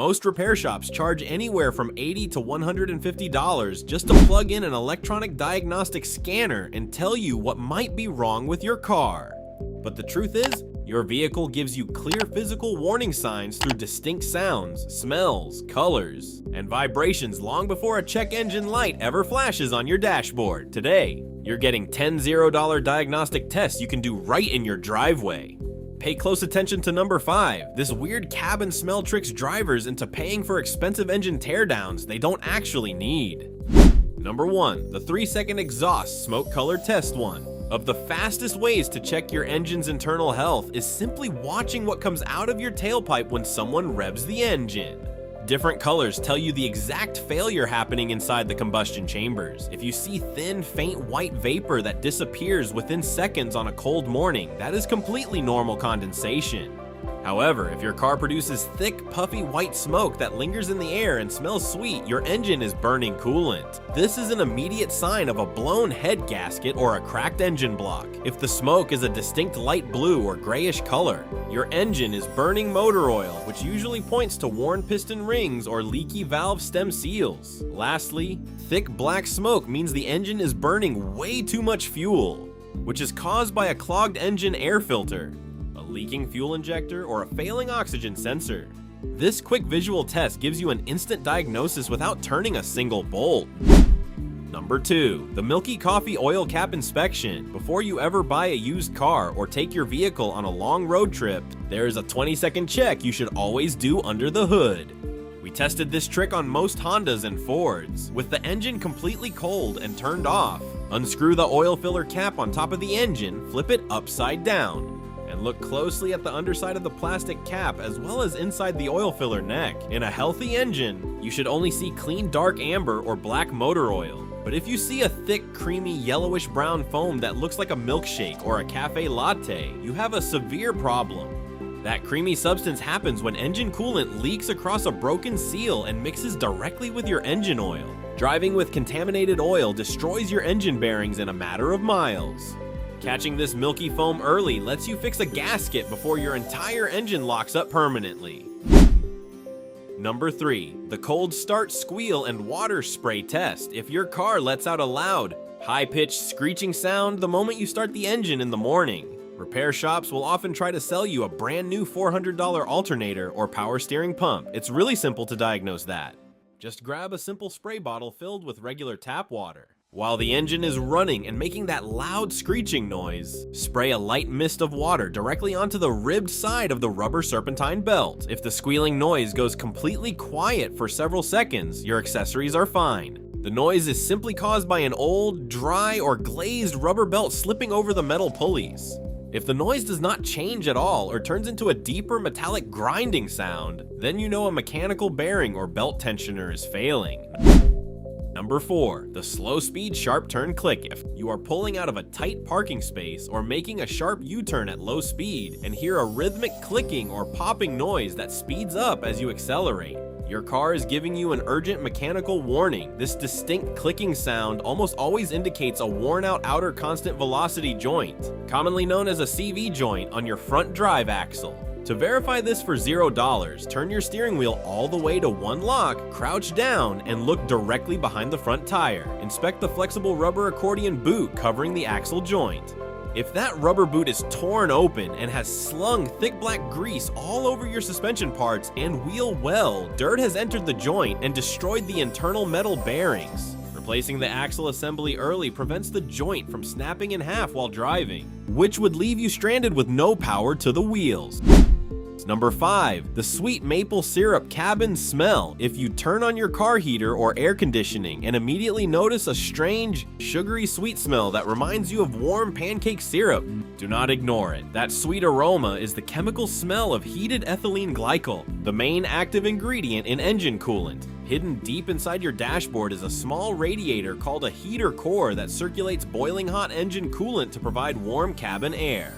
Most repair shops charge anywhere from $80 to $150 just to plug in an electronic diagnostic scanner and tell you what might be wrong with your car. But the truth is, your vehicle gives you clear physical warning signs through distinct sounds, smells, colors, and vibrations long before a check engine light ever flashes on your dashboard. Today, you're getting 10 $0 diagnostic tests you can do right in your driveway. Pay close attention to number 5. This weird cabin smell tricks drivers into paying for expensive engine teardowns they don't actually need. Number 1. The 3-second exhaust smoke color test 1. Of the fastest ways to check your engine's internal health is simply watching what comes out of your tailpipe when someone revs the engine. Different colors tell you the exact failure happening inside the combustion chambers. If you see thin, faint white vapor that disappears within seconds on a cold morning, that is completely normal condensation. However, if your car produces thick, puffy white smoke that lingers in the air and smells sweet, your engine is burning coolant. This is an immediate sign of a blown head gasket or a cracked engine block. If the smoke is a distinct light blue or grayish color, your engine is burning motor oil, which usually points to worn piston rings or leaky valve stem seals. Lastly, thick black smoke means the engine is burning way too much fuel, which is caused by a clogged engine air filter, leaking fuel injector, or a failing oxygen sensor. This quick visual test gives you an instant diagnosis without turning a single bolt. Number 2. The milky coffee oil cap inspection. Before you ever buy a used car or take your vehicle on a long road trip, there is a 20-second check you should always do under the hood. We tested this trick on most Hondas and Fords. With the engine completely cold and turned off, unscrew the oil filler cap on top of the engine, flip it upside down, and look closely at the underside of the plastic cap as well as inside the oil filler neck. In a healthy engine, you should only see clean dark amber or black motor oil. But if you see a thick, creamy, yellowish brown foam that looks like a milkshake or a cafe latte, you have a severe problem. That creamy substance happens when engine coolant leaks across a broken seal and mixes directly with your engine oil. Driving with contaminated oil destroys your engine bearings in a matter of miles. Catching this milky foam early lets you fix a gasket before your entire engine locks up permanently. Number 3. The cold start squeal and water spray test. If your car lets out a loud, high-pitched screeching sound the moment you start the engine in the morning, repair shops will often try to sell you a brand new $400 alternator or power steering pump. It's really simple to diagnose that. Just grab a simple spray bottle filled with regular tap water. While the engine is running and making that loud screeching noise, spray a light mist of water directly onto the ribbed side of the rubber serpentine belt. If the squealing noise goes completely quiet for several seconds, your accessories are fine. The noise is simply caused by an old, dry, or glazed rubber belt slipping over the metal pulleys. If the noise does not change at all or turns into a deeper metallic grinding sound, then you know a mechanical bearing or belt tensioner is failing. Number 4. The slow speed sharp turn click. If you are pulling out of a tight parking space or making a sharp U-turn at low speed and hear a rhythmic clicking or popping noise that speeds up as you accelerate, your car is giving you an urgent mechanical warning. This distinct clicking sound almost always indicates a worn out outer constant velocity joint, commonly known as a CV joint, on your front drive axle. To verify this for $0, turn your steering wheel all the way to one lock, crouch down, and look directly behind the front tire. Inspect the flexible rubber accordion boot covering the axle joint. If that rubber boot is torn open and has slung thick black grease all over your suspension parts and wheel well, dirt has entered the joint and destroyed the internal metal bearings. Replacing the axle assembly early prevents the joint from snapping in half while driving, which would leave you stranded with no power to the wheels. Number 5. The sweet maple syrup cabin smell. If you turn on your car heater or air conditioning and immediately notice a strange, sugary sweet smell that reminds you of warm pancake syrup, do not ignore it. That sweet aroma is the chemical smell of heated ethylene glycol, the main active ingredient in engine coolant. Hidden deep inside your dashboard is a small radiator called a heater core that circulates boiling hot engine coolant to provide warm cabin air.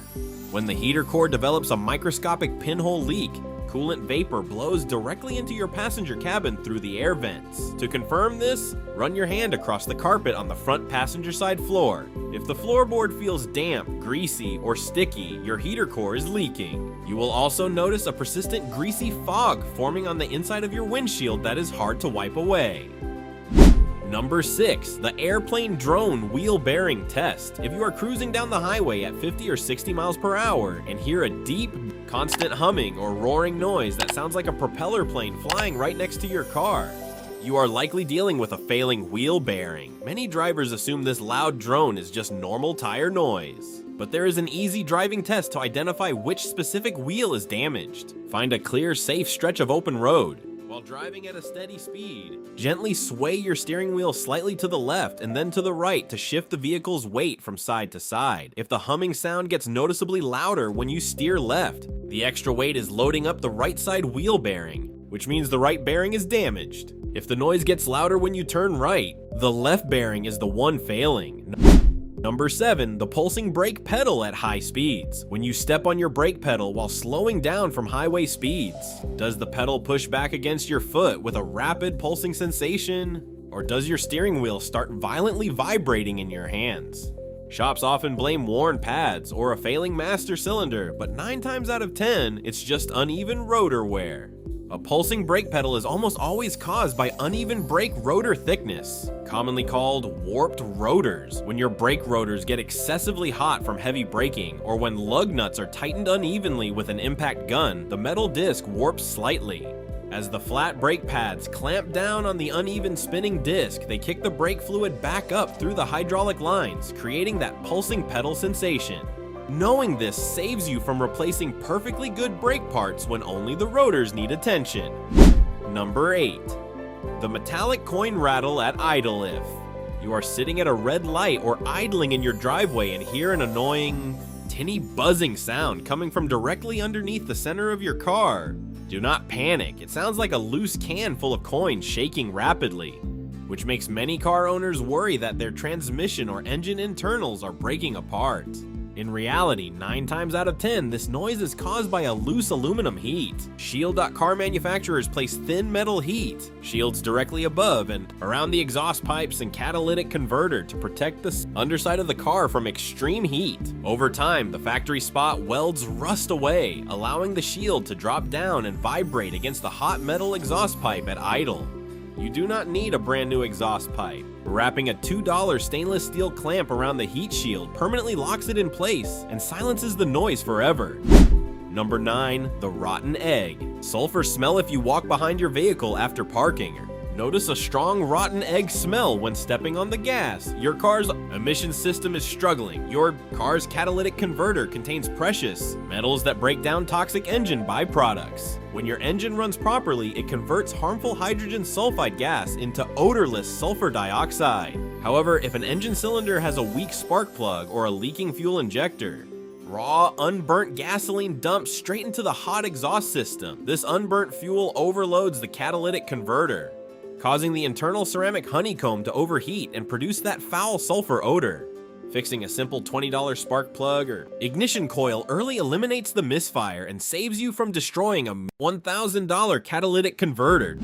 When the heater core develops a microscopic pinhole leak, coolant vapor blows directly into your passenger cabin through the air vents. To confirm this, run your hand across the carpet on the front passenger side floor. If the floorboard feels damp, greasy, or sticky, your heater core is leaking. You will also notice a persistent greasy fog forming on the inside of your windshield that is hard to wipe away. Number 6, the airplane drone wheel bearing test. If you are cruising down the highway at 50 or 60 miles per hour and hear a deep, constant humming or roaring noise that sounds like a propeller plane flying right next to your car, you are likely dealing with a failing wheel bearing. Many drivers assume this loud drone is just normal tire noise. But there is an easy driving test to identify which specific wheel is damaged. Find a clear, safe stretch of open road. While driving at a steady speed, gently sway your steering wheel slightly to the left and then to the right to shift the vehicle's weight from side to side. If the humming sound gets noticeably louder when you steer left, the extra weight is loading up the right side wheel bearing, which means the right bearing is damaged. If the noise gets louder when you turn right, the left bearing is the one failing. Number 7, the pulsing brake pedal at high speeds. When you step on your brake pedal while slowing down from highway speeds, does the pedal push back against your foot with a rapid pulsing sensation? Or does your steering wheel start violently vibrating in your hands? Shops often blame worn pads or a failing master cylinder, but 9 times out of 10, it's just uneven rotor wear. A pulsing brake pedal is almost always caused by uneven brake rotor thickness, commonly called warped rotors. When your brake rotors get excessively hot from heavy braking, or when lug nuts are tightened unevenly with an impact gun, the metal disc warps slightly. As the flat brake pads clamp down on the uneven spinning disc, they kick the brake fluid back up through the hydraulic lines, creating that pulsing pedal sensation. Knowing this saves you from replacing perfectly good brake parts when only the rotors need attention. Number 8, the metallic coin rattle at idle. If you are sitting at a red light or idling in your driveway and hear an annoying, tinny buzzing sound coming from directly underneath the center of your car, do not panic. It sounds like a loose can full of coins shaking rapidly, which makes many car owners worry that their transmission or engine internals are breaking apart. In reality, 9 times out of 10, this noise is caused by a loose aluminum heat. Car manufacturers place thin metal heat shields directly above and around the exhaust pipes and catalytic converter to protect the underside of the car from extreme heat. Over time, the factory spot welds rust away, allowing the shield to drop down and vibrate against the hot metal exhaust pipe at idle. You do not need a brand new exhaust pipe. Wrapping a $2 stainless steel clamp around the heat shield permanently locks it in place and silences the noise forever. Number 9, the rotten egg. Sulfur smell if you walk behind your vehicle after parking. Notice a strong rotten egg smell when stepping on the gas. Your car's emission system is struggling. Your car's catalytic converter contains precious metals that break down toxic engine byproducts. When your engine runs properly, it converts harmful hydrogen sulfide gas into odorless sulfur dioxide. However, if an engine cylinder has a weak spark plug or a leaking fuel injector, raw, unburnt gasoline dumps straight into the hot exhaust system. This unburnt fuel overloads the catalytic converter, causing the internal ceramic honeycomb to overheat and produce that foul sulfur odor. Fixing a simple $20 spark plug or ignition coil early eliminates the misfire and saves you from destroying a $1,000 catalytic converter.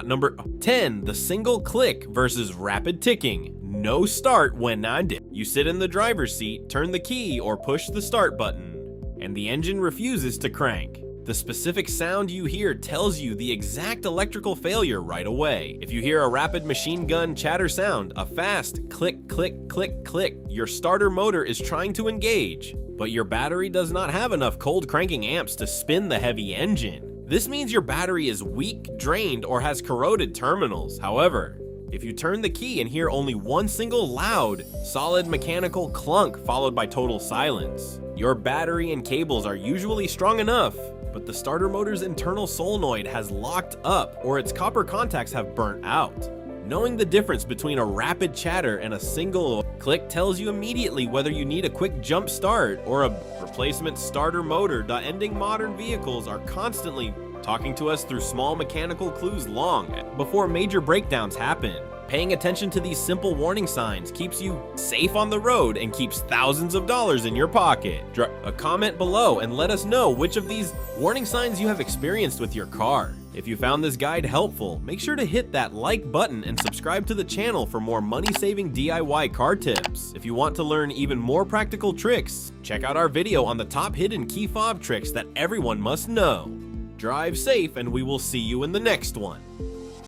Number 10, the single click versus rapid ticking. No start when I dip. You sit in the driver's seat, turn the key, or push the start button, and the engine refuses to crank. The specific sound you hear tells you the exact electrical failure right away. If you hear a rapid machine gun chatter sound, a fast click, click, click, click, your starter motor is trying to engage, but your battery does not have enough cold cranking amps to spin the heavy engine. This means your battery is weak, drained, or has corroded terminals. However, if you turn the key and hear only one single loud, solid mechanical clunk followed by total silence, your battery and cables are usually strong enough, but the starter motor's internal solenoid has locked up or its copper contacts have burnt out. Knowing the difference between a rapid chatter and a single click tells you immediately whether you need a quick jump start or a replacement starter motor. Ending modern vehicles are constantly talking to us through small mechanical clues long before major breakdowns happen. Paying attention to these simple warning signs keeps you safe on the road and keeps thousands of dollars in your pocket. Drop a comment below and let us know which of these warning signs you have experienced with your car. If you found this guide helpful, make sure to hit that like button and subscribe to the channel for more money-saving DIY car tips. If you want to learn even more practical tricks, check out our video on the top hidden key fob tricks that everyone must know. Drive safe, and we will see you in the next one.